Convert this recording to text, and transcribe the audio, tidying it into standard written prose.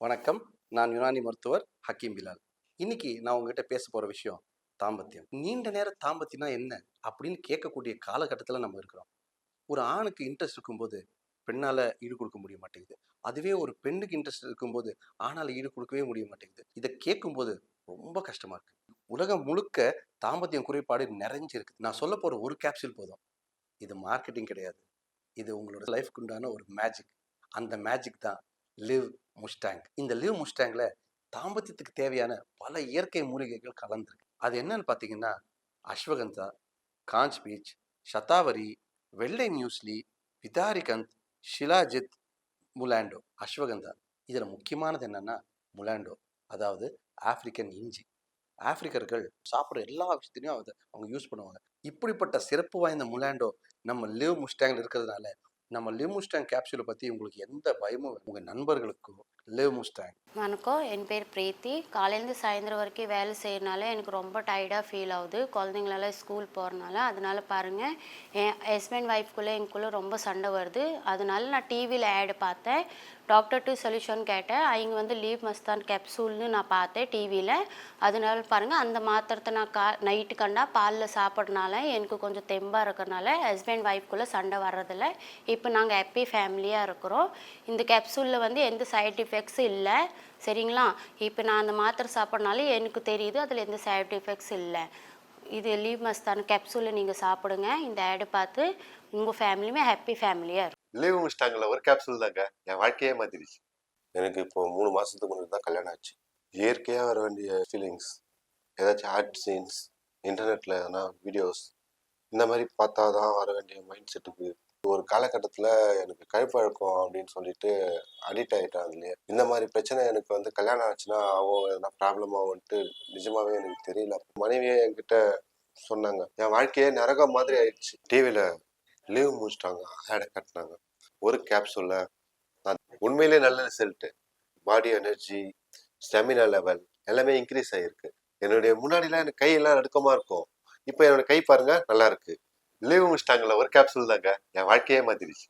வணக்கம். நான் யுனானி மருத்துவர் ஹக்கீம் பிலால். இன்னைக்கு நான் உங்ககிட்ட பேச போற விஷயம் தாம்பத்தியம். நீண்ட நேர தாம்பத்தியம்னா என்ன அப்படின்னு கேட்கக்கூடிய காலகட்டத்தில் நம்ம இருக்கிறோம். ஒரு ஆணுக்கு இன்ட்ரெஸ்ட் இருக்கும்போது பெண்ணால ஈடு கொடுக்க முடிய மாட்டேங்குது. அதுவே ஒரு பெண்ணுக்கு இன்ட்ரெஸ்ட் இருக்கும்போது ஆணால ஈடு கொடுக்கவே முடிய மாட்டேங்குது. இதை கேட்கும்போது ரொம்ப கஷ்டமா இருக்கு. உலகம் முழுக்க தாம்பத்தியம் குறைபாடு நிறைஞ்சிருக்கு. நான் சொல்ல போற ஒரு கேப்சூல் போதும். இது மார்க்கெட்டிங் கிடையாது. இது உங்களோட லைஃப்க்கு உண்டான ஒரு மேஜிக். அந்த மேஜிக் தான் லிவ் முஸ்டாங். இந்த லிவ் முஸ்டாங்ல தாம்பத்தியத்துக்கு தேவையான பல இயற்கை மூலிகைகள் கலந்துருக்கு. அது என்னன்னு பார்த்தீங்கன்னா அஸ்வகந்தா, காஞ்ச் பீச், சதாவரி, வெள்ளை மியூஸ்லி, விதாரிகந்த், ஷிலாஜித், முலாண்டோ. அஸ்வகந்தா இதில் முக்கியமானது என்னன்னா முலாண்டோ, அதாவது ஆப்பிரிக்கன் இஞ்சி. ஆப்பிரிக்கர்கள் சாப்பிட்ற எல்லா விஷயத்தையும் அவங்க யூஸ் பண்ணுவாங்க. இப்படிப்பட்ட சிறப்பு வாய்ந்த முலாண்டோ நம்ம லிவ் முஸ்டாங்ல இருக்கிறதுனால நம்ம லிவ் முஸ்டாங் கேப்சூலை பற்றி உங்களுக்கு எந்த பயமும் உங்கள் நண்பர்களுக்கும் லிவ் முஸ்டாங். வணக்கம், என் பேர் பிரீத்தி. காலையிலேருந்து சாயந்தரம் வரைக்கும் வேலை செய்யறனால எனக்கு ரொம்ப டயர்டாக ஃபீல் ஆகுது. குழந்தைங்களெல்லாம் ஸ்கூல் போகிறனால. அதனால பாருங்கள், என் ஹஸ்பண்ட் ஒய்ஃப்குள்ளே எங்களுக்குள்ளே ரொம்ப சண்டை வருது. அதனால நான் டிவியில் ஆடு பார்த்தேன். டாக்டர் டு சொல்யூஷன் கேட்டேன். அவங்க வந்து லீவ் மஸ்தான் கேப்சூல்னு நான் பார்த்தேன் டிவியில். அதனால பாருங்கள், அந்த மாத்திரத்தை நான் நைட்டு கண்டா பாலில் சாப்பிட்றனால எனக்கு கொஞ்சம் தெம்பாக இருக்கிறனால ஹஸ்பண்ட் ஒய்ஃப்குள்ளே சண்டை வர்றதில்ல. இப்போ நாங்கள் ஹாப்பி ஃபேமிலியாக இருக்கிறோம். இந்த கேப்சூலில் வந்து எந்த சைட் எஃபெக்ட்ஸும் இல்லை, சரிங்களா? இப்போ நான் அந்த மாத்திரை சாப்பிட்றனால எனக்கு தெரியுது அதில் எந்த சைட் எஃபெக்ட்ஸ் இல்லை. இது லீவ் மஸ்தான் கேப்சூலை நீங்கள் சாப்பிடுங்க. இந்த ஆடு பார்த்து உங்கள் ஃபேமிலியுமே ஹாப்பி ஃபேமிலியாக இருக்கும். லீவ் முடிச்சிட்டாங்கல்ல, ஒரு கேப்சூல் தாங்க என் வாழ்க்கையே மாத்திருச்சு. எனக்கு இப்போ 3 மாசத்துக்கு முன்னாடி தான் கல்யாணம் ஆச்சு. இயற்கையாக வர வேண்டிய ஃபீலிங்ஸ், ஏதாச்சும் ஆட் சீன்ஸ், இன்டர்நெட்டில் எதனா வீடியோஸ் இந்த மாதிரி பார்த்தா தான் வர வேண்டிய மைண்ட் செட்டுக்கு ஒரு காலகட்டத்தில் எனக்கு கழுப்பழக்கம் அப்படின்னு சொல்லிட்டு அடிக்ட் ஆகிட்டேன். அதுலேயே இந்த மாதிரி பிரச்சனை எனக்கு வந்து கல்யாணம் ஆச்சுன்னா ஆகும், எதனா ப்ராப்ளம் ஆகும்ன்ட்டு நிஜமாவே எனக்கு தெரியல. மனைவியே என்கிட்ட சொன்னாங்க, என் வாழ்க்கையே நரகம் மாதிரி ஆயிடுச்சு. டிவியில் லீவ் முடிச்சிட்டாங்க, ஆடை கட்டினாங்க. ஒரு கேப்சூல்ல நான் உண்மையிலே நல்ல ரிசல்ட். பாடி எனர்ஜி, ஸ்டெமினா லெவல் எல்லாமே இன்க்ரீஸ் ஆகிருக்கு. என்னுடைய முன்னாடிலாம் எனக்கு கையெல்லாம் நடுக்கமாக இருக்கும். இப்போ என்னோட கை பாருங்க நல்லா இருக்கு. லீவ் முடிச்சிட்டாங்கல்ல, ஒரு கேப்சூல் தாங்க என் வாழ்க்கையே மாத்திருச்சு.